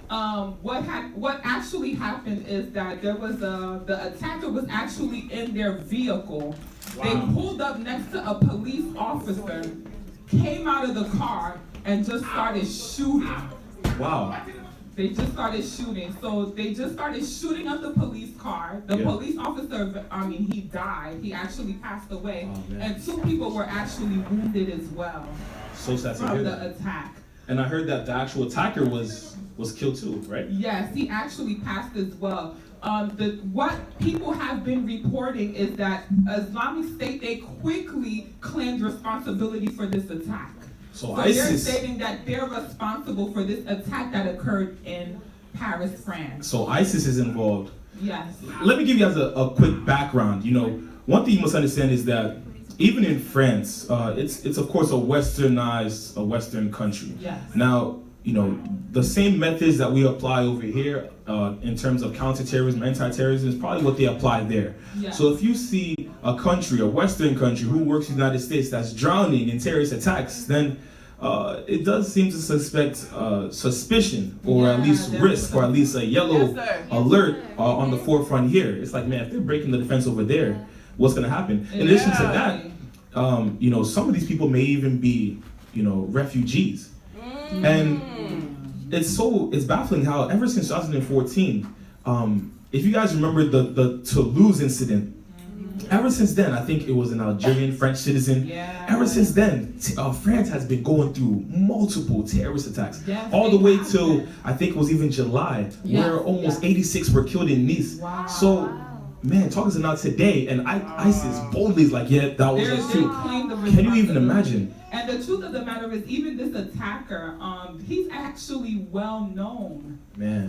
What actually happened is that there was the attacker was actually in their vehicle. Wow. They pulled up next to a police officer, came out of the car, and just started shooting. Wow. They just started shooting. So they just started shooting at the police car. The police officer, he died. He actually passed away. Oh, and 2 people were actually wounded as well. So sad to hear from the attack. And I heard that the actual attacker was killed too, right? Yes, he actually passed as well. What people have been reporting is that Islamic State, they quickly claimed responsibility for this attack. So ISIS, they're stating that they're responsible for this attack that occurred in Paris, France. So ISIS is involved. Yes. Let me give you guys a quick background. One thing you must understand is that even in France, it's of course a Western country. Yes. Now, the same methods that we apply over here in terms of counterterrorism, anti-terrorism, is probably what they apply there. Yes. So if you see a country, a Western country who works in the United States that's drowning in terrorist attacks, then it does seem to suspect suspicion, or at least risk, or at least a yellow alert on the forefront here. It's like, man, if they're breaking the defense over there, what's going to happen? In addition to that, some of these people may even be, refugees. And it's baffling how ever since 2014, if you guys remember the Toulouse incident, ever since then, I think it was an Algerian French citizen. Yeah. Ever since then, France has been going through multiple terrorist attacks, all the way till I think it was even July, where almost 86 were killed in Nice. Wow. So, man, talking to now today, and ISIS boldly is like, yeah, that was us too. Can you even imagine? And the truth of the matter is, even this attacker, he's actually well known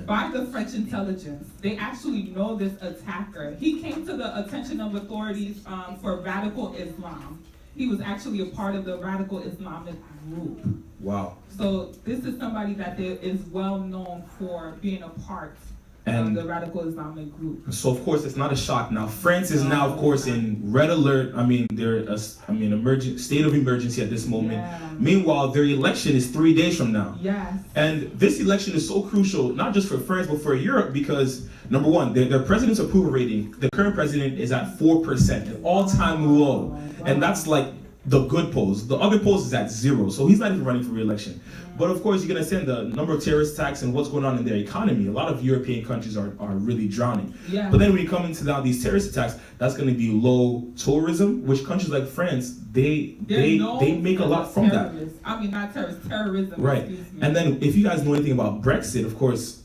by the French intelligence. They actually know this attacker. He came to the attention of authorities for radical Islam. He was actually a part of the radical Islamic group. Wow. So this is somebody that is well known for being a part of the radical Islamic group. So of course it's not a shock. Now France is now of course in red alert. They're emergent state of emergency at this moment. Yeah. Meanwhile, their election is 3 days from now. Yes. And this election is so crucial, not just for France but for Europe, because number one, their president's approval rating, the current president is at 4%, an all-time low. Wow. And that's like the good polls. The other polls is at 0, so he's not even running for re-election. But of course, you can understand the number of terrorist attacks and what's going on in their economy. A lot of European countries are really drowning. Yeah. But then when you come into now these terrorist attacks, that's going to be low tourism, which countries like France, they make a lot from that. Not terrorists, terrorism. Right. And then if you guys know anything about Brexit, of course,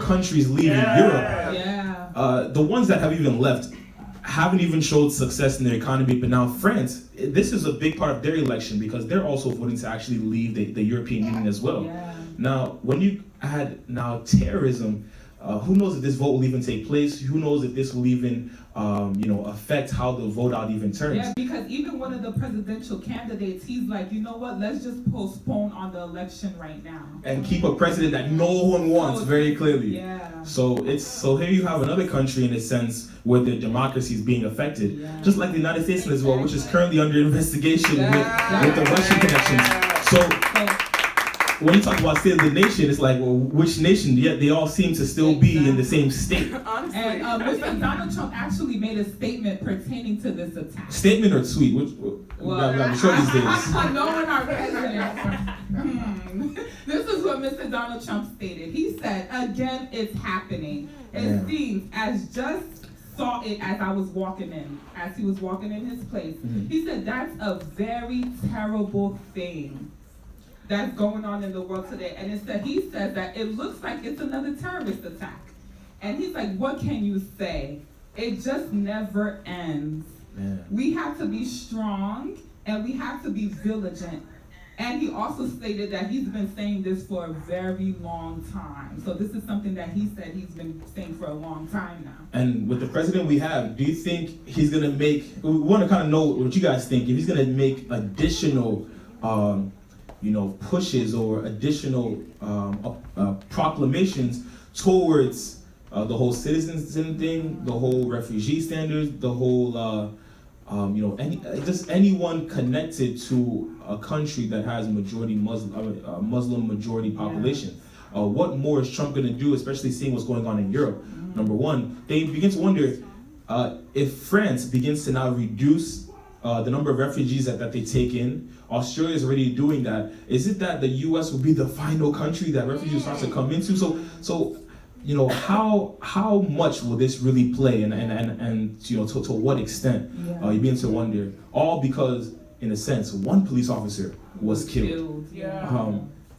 countries leaving Europe, the ones that have even left haven't even showed success in their economy. But now France, this is a big part of their election because they're also voting to actually leave the European Union as well. Yeah. Now, when you add now terrorism, who knows if this vote will even take place? Who knows if this will even affect how the vote out even turns? Yeah, because even one of the presidential candidates, he's like, you know what, let's just postpone on the election right now. And keep a president that no one wants, very clearly. Yeah. So here you have another country in a sense where their democracy is being affected, just like the United States as well, which is currently under investigation with the Russian connections. So when you talk about state of the nation, it's like, well, which nation? Yet they all seem to still be in the same state. Honestly. And Mr. Donald Trump actually made a statement pertaining to this attack. Statement or tweet? I'm sure these days. Knowing our president. This is what Mr. Donald Trump stated. He said, again, it's happening. It seems as just saw it as I was walking in, as he was walking in his place. Mm-hmm. He said, that's a very terrible thing that's going on in the world today. And he says that it looks like it's another terrorist attack. And he's like, what can you say? It just never ends. Man. We have to be strong and we have to be vigilant. And he also stated that he's been saying this for a very long time. So this is something that he said he's been saying for a long time now. And with the president we have, do you think he's going to make, we want to kind of know what you guys think, if he's going to make additional pushes or additional proclamations towards the whole citizen thing, the whole refugee standards, the whole, anyone connected to a country that has majority Muslim majority population. what more is Trump going to do, especially seeing what's going on in Europe? Number one, they begin to wonder if France begins to now reduce the number of refugees that they take in. Australia is already doing that. Is it that the U.S. will be the final country that refugees start to come into? So you know, how much will this really play, and you know, to what extent? You begin to wonder. All because, in a sense, one police officer was killed.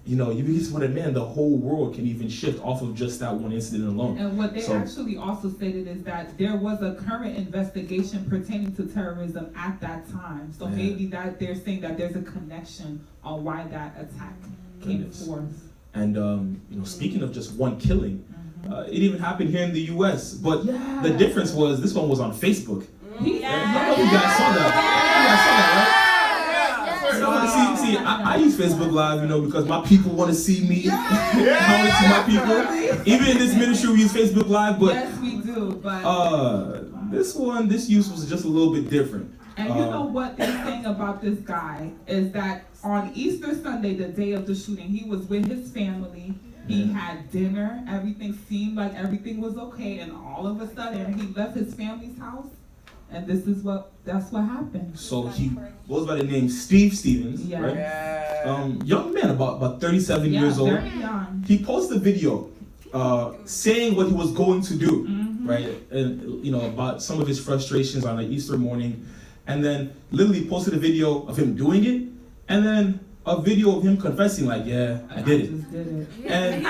You know, you begin to wonder, man, the whole world can even shift off of just that one incident alone. And what they actually also stated is that there was a current investigation pertaining to terrorism at that time. So maybe that they're saying that there's a connection on why that attack came forth. And you know, speaking of just one killing, it even happened here in the U.S. But the difference was this one was on Facebook. I don't know if you guys saw that. See, I use Facebook Live, you know, because my people want to see me. I want to see my people. Even in this ministry, we use Facebook Live, but yes, we do. But this use was just a little bit different. And you know what they're saying about this guy is that on Easter Sunday, the day of the shooting, he was with his family. He had dinner. Everything seemed like everything was okay, and all of a sudden, he left his family's house. And that's what happened. So he goes by the name Steve Stevens, right? Young man, about 37 years old. Very young. He posted a video saying what he was going to do, right? And you know, about some of his frustrations on an Easter morning, and then literally posted a video of him doing it, and then a video of him confessing, like, I did it. And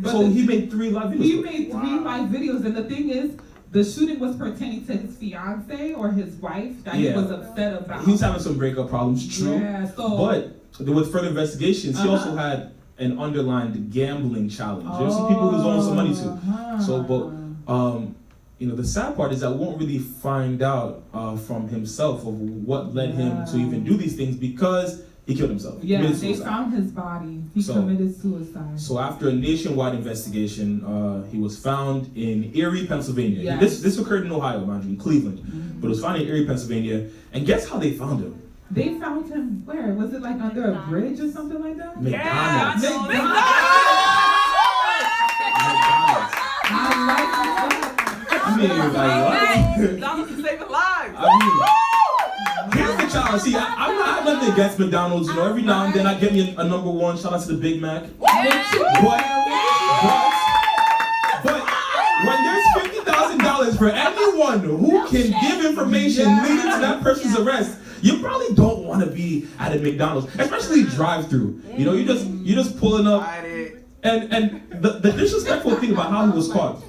so he made 3 live videos. He made 3 live videos, and the thing is, the shooting was pertaining to his fiance or his wife that he was upset about. He was having some breakup problems, true. But with further investigations, he also had an underlined gambling challenge. There's some people who's owing some money to. So, but you know, the sad part is that we won't really find out from himself of what led him to even do these things, because he killed himself. Yeah, they found his body. He committed suicide. So after a nationwide investigation, he was found in Erie, Pennsylvania. Yes. This occurred in Ohio, mind you, in Cleveland. But it was found in Erie, Pennsylvania. And guess how they found him? They found him where? Was it like under a bridge or something like that? McDonald's. I mean, like, McDonald's is saving lives. Here's the challenge. See, I'm not nothing against McDonald's. You know, every now and then I get me a number one. Shout out to the Big Mac. But when there's $50,000 for anyone who can give information leading to that person's arrest, you probably don't want to be at a McDonald's, especially drive-through. You know, you're just pulling up. And the disrespectful thing about how he was caught,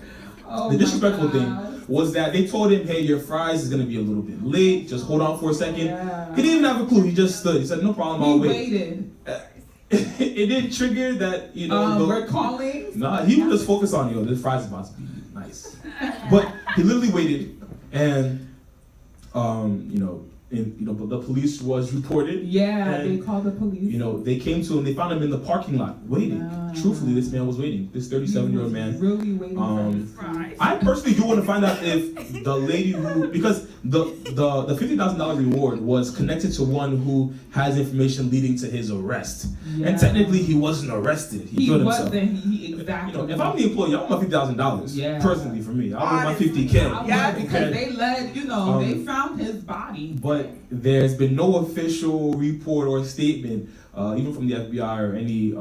the disrespectful thing was that they told him, hey, your fries is going to be a little bit late. Just hold on for a second. He didn't even have a clue. He just stood. He said, no problem, I'll wait. He waited. It didn't trigger that, you know. We're calling? Nah, he was just focused on, this fries is about to be nice. But he literally waited, and, the police was reported. They called the police. You know, they came to him, they found him in the parking lot, waiting. Truthfully, this man was waiting. This 37-year-old man. Really waiting for his fries. I personally do want to find out if the lady because the $50,000 reward was connected to one who has information leading to his arrest. And technically, he wasn't arrested. He killed himself. Exactly. If I'm the employee, I want my $50,000. Personally, for me, I want my $50K. Because they they found his body. But there's been no official report or statement, even from the FBI or any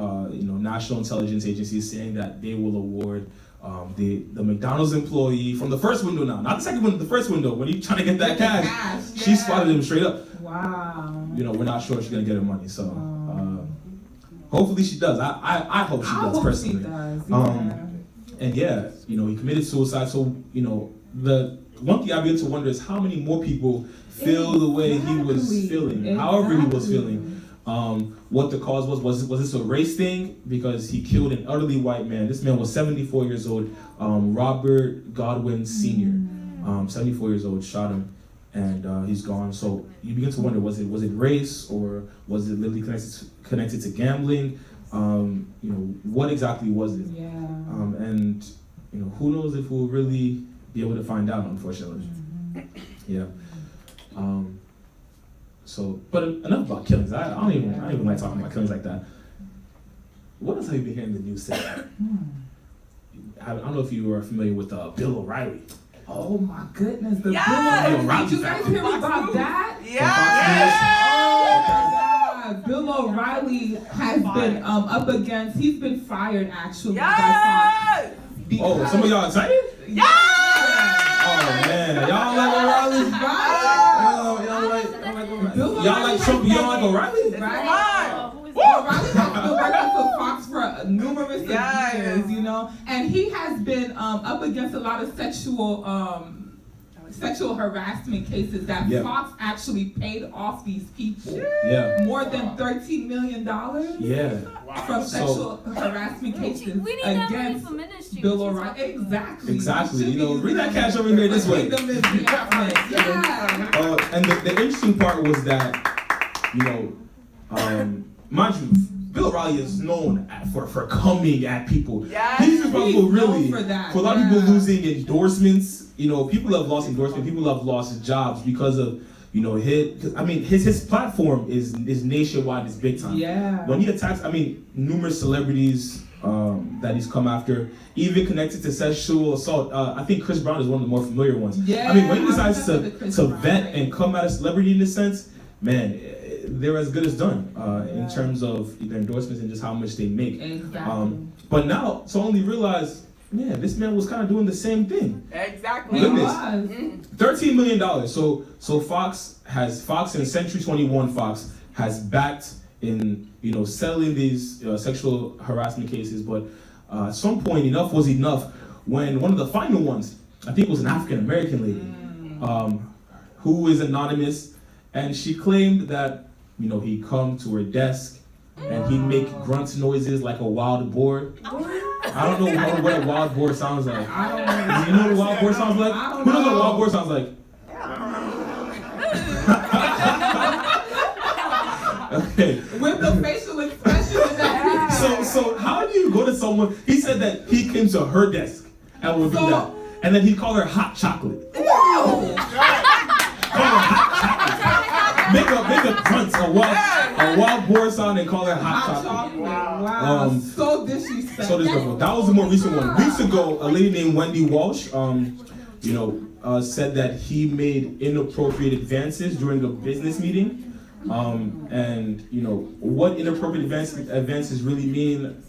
national intelligence agencies, saying that they will award the McDonald's employee from the first window now, not the second window, the first window, when he's trying to get that cash. She spotted him straight up. Wow. We're not sure she's gonna get her money, so hopefully she does. I hope she does personally. She does. And he committed suicide. So the one thing I begin to wonder is how many more people feel the way he was feeling, however he was feeling. What the cause was this a race thing? Because he killed an elderly white man. This man was 74 years old, Robert Godwin Sr., 74 years old, shot him, and he's gone. So you begin to wonder, was it race, or was it literally connected to gambling? What exactly was it? And who knows if we'll really be able to find out, unfortunately. But enough about killings. I don't even like talking about killings like that. what else have you been hearing in the news today? I don't know if you are familiar with Bill O'Reilly. Oh my goodness, the Yes! Bill O'Reilly. Did you guys hear about that? Yes! Oh my God, Bill O'Reilly has been up against. He's been fired actually by Yes! Fox. Oh, some of y'all excited? Yes! Oh man, y'all like O'Reilly? Right? Y'all like Trump? Y'all like O'Reilly? Right? O'Reilly has been working for Fox for numerous of years, you know, and he has been up against a lot of sexual harassment cases that Fox actually paid off these people. More than $13 million. From sexual harassment cases We need that money against for ministry. Bill O'Reilly. Exactly. You know, bring that cash over here this way. And the interesting part was that, you know, mind you, Bill O'Reilly is known for coming at people. He's responsible really for a lot of people losing endorsements. You know, people have lost endorsements. People have lost jobs because of, you know, his platform is nationwide, is big time. When he attacks, numerous celebrities that he's come after, even connected to sexual assault. I think Chris Brown is one of the more familiar ones. When he decides to vet and come at a celebrity in this sense, man, they're as good as done in terms of their endorsements and just how much they make. But now, so only realize, man, this man was kind of doing the same thing. Exactly. Goodness. $13 million. So Fox and Century 21 Fox has backed in, you know, settling these sexual harassment cases. But at some point, enough was enough when one of the final ones, I think it was an African American lady, who is anonymous, and she claimed that, you know, he'd come to her desk and he'd make grunt noises like a wild boar. I don't know what a wild boar sounds like. I don't know. Do you know what a wild boar sounds like? Who knows what a wild boar sounds like? Okay. With the facial expression and that. So how do you go to someone? He said that he came to her desk and would do that, and then he'd call her hot chocolate. Call her hot chocolate. Make a grunt, a wild boar sound, and call her hot chocolate. Wow. So disrespectful. So disrespectful. That was the more recent one. Weeks ago, a lady named Wendy Walsh, said that he made inappropriate advances during a business meeting. And you know what inappropriate advances really mean,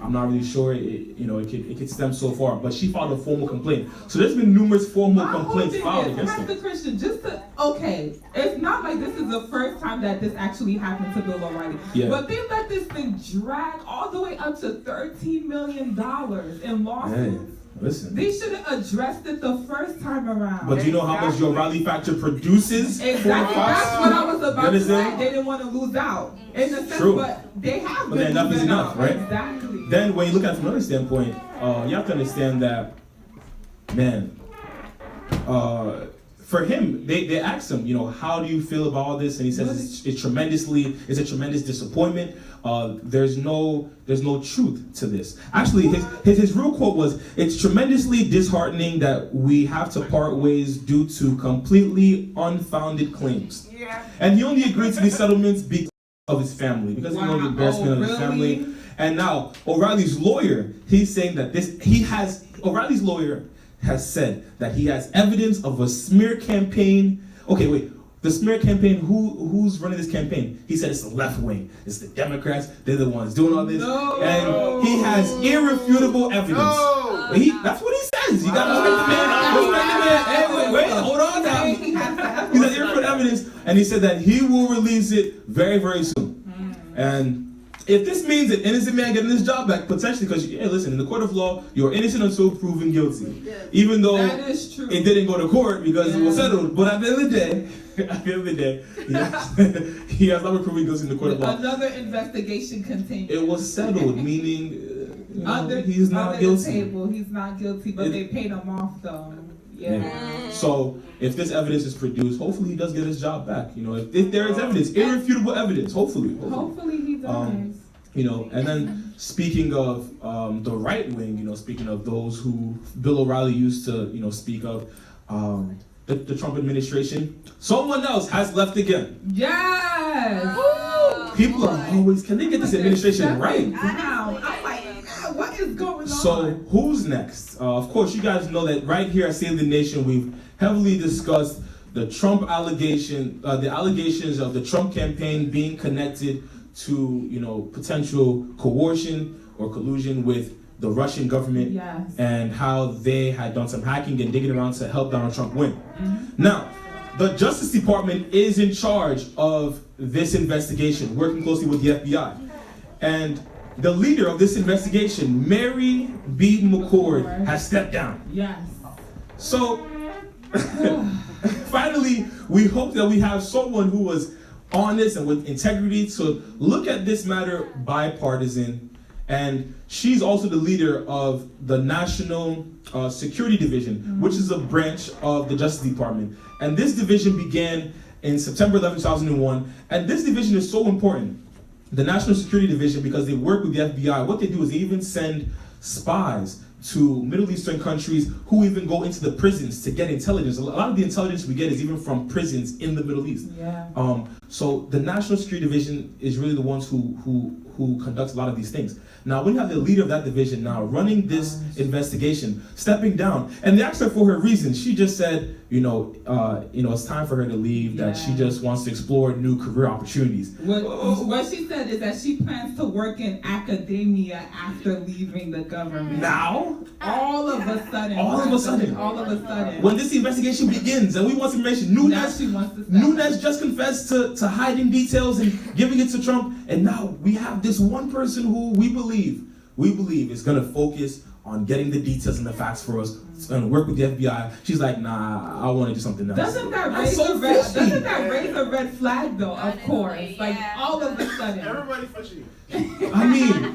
I'm not really sure. It could stem so far, but she filed a formal complaint. So there's been numerous formal complaints filed against him. Pastor Christian, it's not like this is the first time that this actually happened to Bill O'Reilly. But they let this thing drag all the way up to $13 million in lawsuits. Hey, listen. They should have addressed it the first time around. But do you know how much your O'Reilly factor produces? Exactly. That's what I was about to say. They didn't want to lose out. In the sense, but they have been. But then enough is enough, right? Exactly. Then when you look at it from another standpoint, you have to understand that, man, for him, they asked him, you know, how do you feel about all this? And he says it's a tremendous disappointment. There's no truth to this. Actually, his real quote was, "It's tremendously disheartening that we have to part ways due to completely unfounded claims." And he only agreed to these settlements because of his family, because he knows the embarrassment of his family. And now O'Reilly's lawyer, he's saying that O'Reilly's lawyer has said that he has evidence of a smear campaign. Okay, wait. The smear campaign, who's running this campaign? He said it's the left wing. It's the Democrats. They're the ones doing all this. And he has irrefutable evidence. That's what he says. You gotta respect the man. Hey, wait, hold on now. He has irrefutable evidence, and he said that he will release it very, very soon. And if this means an innocent man getting his job back, potentially, because, listen, in the court of law, you're innocent until proven guilty. Even though it didn't go to court because it was settled. But at the end of the day, he has not been proven guilty in the court of law. Another investigation continues. It was settled, meaning he's not guilty. He's not guilty, but they paid him off, though. So if this evidence is produced, hopefully he does get his job back. You know, if there is evidence, irrefutable evidence, hopefully he does. And then speaking of the right wing, speaking of those who Bill O'Reilly used to, speak of, the Trump administration, someone else has left again. Yes. People are always, can they get this administration right? Wow. So who's next? Of course, you guys know that right here at Save the Nation, we've heavily discussed the Trump allegation, the allegations of the Trump campaign being connected to, potential coercion or collusion with the Russian government, and how they had done some hacking and digging around to help Donald Trump win. Now, the Justice Department is in charge of this investigation, working closely with the FBI. And the leader of this investigation, Mary B. McCord, has stepped down. Yes. So, finally, we hope that we have someone who was honest and with integrity to look at this matter bipartisan. And she's also the leader of the National Security Division, which is a branch of the Justice Department. And this division began in September 11, 2001. And this division is so important, the National Security Division, because they work with the FBI. What they do is they even send spies to Middle Eastern countries who even go into the prisons to get intelligence. A lot of the intelligence we get is even from prisons in the Middle East. So the National Security Division is really the ones who conducts a lot of these things. Now, when you have the leader of that division now running this investigation, stepping down, and they asked her for her reasons. She just said, it's time for her to leave, that she just wants to explore new career opportunities. What she said is that she plans to work in academia after leaving the government. Now? All of a sudden. When this investigation begins and we want information, Nunes just confessed to hiding details and giving it to Trump, and now we have this one person who we believe is going to focus on getting the details and the facts for us and work with the FBI. She's like, nah, I want to do something else. Doesn't that raise a red flag though? Of course. Like all of a sudden. Everybody fishy. I mean,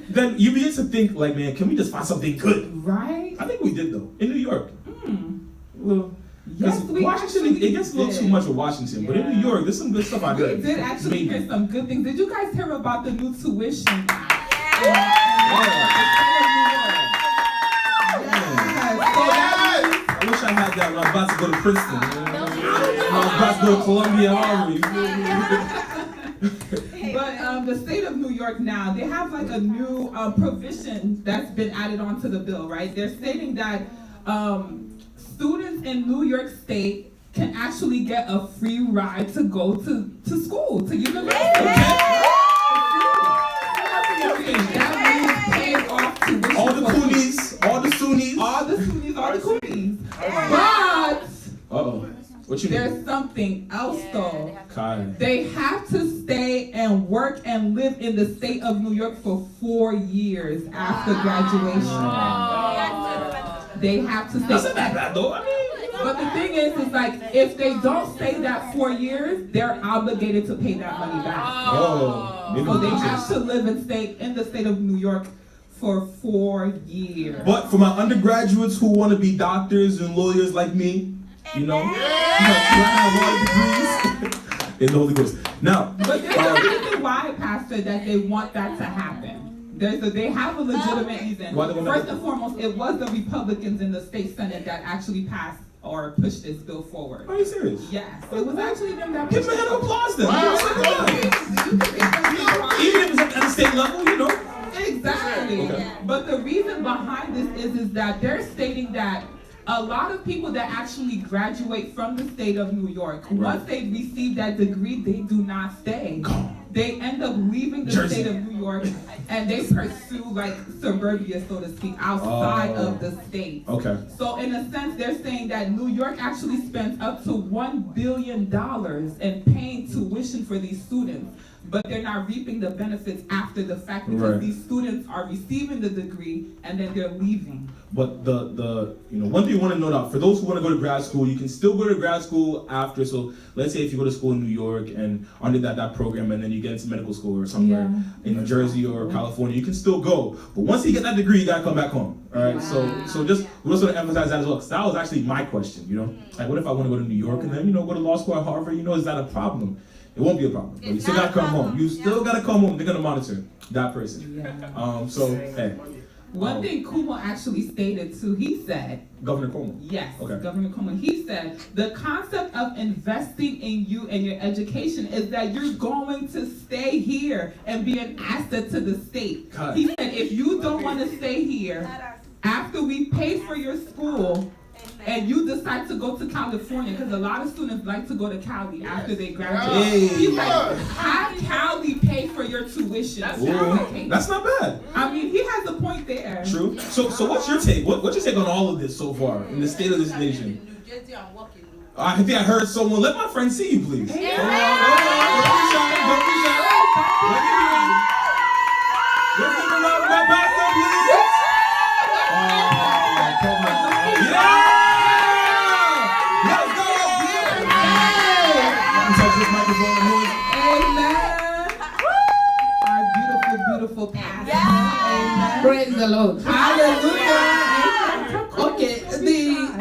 then you begin to think like, man, can we just find something good? Right? I think we did though, in New York. Well, yes, Washington, it gets a little too much of Washington, but in New York, there's some good stuff I did. We did actually hear some good things. Did you guys hear about the new tuition? I wish I had that when I was about to go to Princeton. I was about to go to Columbia, Harvard. But the state of New York now, they have like a new provision that's been added onto the bill, right? They're stating that students in New York State can actually get a free ride to go to school, to university. All the Coonies, all the Sunnis. All the Coonies. But what you mean? There's something else though. Kai. They have to stay and work and live in the state of New York for 4 years after graduation. They have to stay. That's not that bad though. I mean, but the thing is like if they don't stay that 4 years, they're obligated to pay that money back. So they have to live and stay in the state of New York for 4 years. But for my undergraduates who want to be doctors and lawyers like me, you have law degrees in the Holy Ghost. Now, but there's a reason why, Pastor, that they want that to happen. They have a legitimate reason. First and foremost, it was the Republicans in the state Senate that actually passed or pushed this bill forward. Are you serious? Yes, it was actually them that pushed it. Give them a hand of applause then. Even if it's at the state level, Exactly. Okay. But the reason behind this is that they're stating that a lot of people that actually graduate from the state of New York, once they receive that degree, they do not stay. They end up leaving the state of New York and they pursue like suburbia, so to speak, outside of the state. Okay. So in a sense, they're saying that New York actually spends up to $1 billion in paying tuition for these students, but they're not reaping the benefits after the fact because these students are receiving the degree and then they're leaving. But the one thing you want to note out, for those who want to go to grad school, you can still go to grad school after. So let's say if you go to school in New York and under that program and then you get into medical school or somewhere in New Jersey or California, you can still go. But once you get that degree, you gotta come back home. All right. Wow. So just we also want to emphasize that as well. Because that was actually my question. Like, what if I want to go to New York and then go to law school at Harvard? Is that a problem? It won't be a problem. But you still gotta come home. You still gotta come home. They're gonna monitor that person. Yeah. So hey. One thing Kumo actually stated too, he said, Governor Cuomo. yes, Okay. Governor Kumo, he said, the concept of investing in you and your education is that you're going to stay here and be an asset to the state. God. He said, if you don't want to stay here, after we pay for your school, and you decide to go to California, because a lot of students like to go to Cali after they graduate. Hey. He's like, have Cali pay for your tuition. That's not bad. I mean, he has a point there. True. So what's your take? What's your take on all of this so far in the state of this nation? I think I heard someone. Let my friend see you, please. Hey. Come on. Don't be shy. Don't be shy. Let me hear you. Let's give a round of my pastor, please. Come on. Yeah! Let's go! Touch this microphone and noise. Amen. Our beautiful, beautiful pastor. Amen. Praise the Lord. Hallelujah. Okay,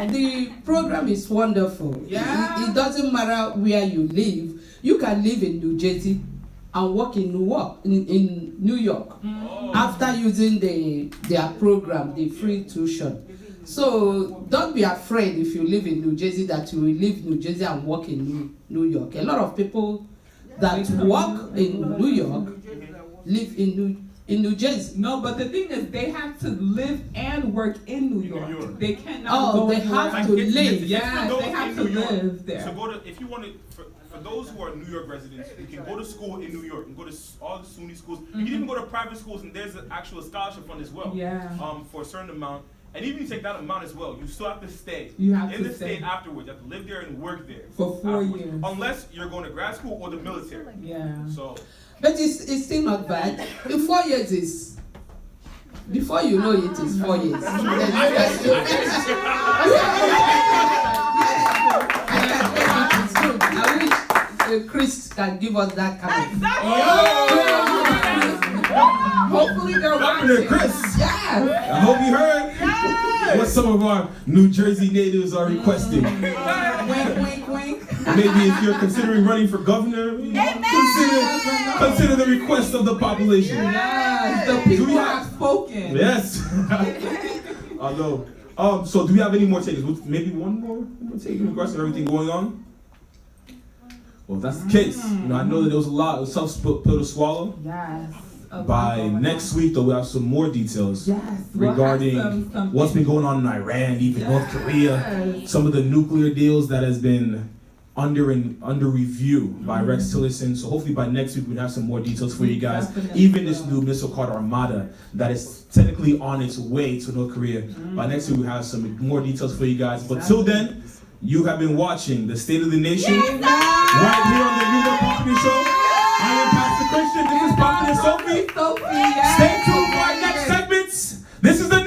the program is wonderful. Yeah. It doesn't matter where you live. You can live in New Jersey and work in New York after using their program, the free tuition. So don't be afraid if you live in New Jersey that you will leave New Jersey and work in New York. A lot of people that work in New York live in New Jersey. No, but the thing is, they have to live and work in New York. They cannot go. They have to live. Yeah, they have to live there. So go to, if you want to, for those who are New York residents, you can go to school in New York and go to all the SUNY schools. You can even go to private schools, and there's an actual scholarship fund as well. Yeah. For a certain amount. And even if you take that amount as well, you still have to stay You have in to the stay. state afterwards. You have to live there and work there For 4 afterwards. years. Unless you're going to grad school or the military. Yeah. So But it's still not bad. The 4 years is, before you know it, is 4 years. I wish Chris can give us that kind of. Hopefully they're Governor watching. Chris. Yes. I hope you heard what some of our New Jersey natives are requesting. Wink, wink, wink. Maybe if you're considering running for governor, consider the request of the population. Yes, the people have spoken. Yes. Although, so do we have any more takers? Maybe one more take in regards to everything going on? Well, if that's the case, I know that there was a lot of tough pill to swallow. Yes. By next week, though, we'll have some more details regarding what's been going on in Iran, even North Korea, some of the nuclear deals that has been under review by Rex Tillerson. So hopefully by next week, we'll have some more details for you guys. Even this new missile called Armada that is technically on its way to North Korea. By next week, we'll have some more details for you guys. But till then, you have been watching The State of the Nation right here on the Pneuma Property Show. I am Pastor Christian. This is Prophet Sophie. Stay tuned for our next segments. This is the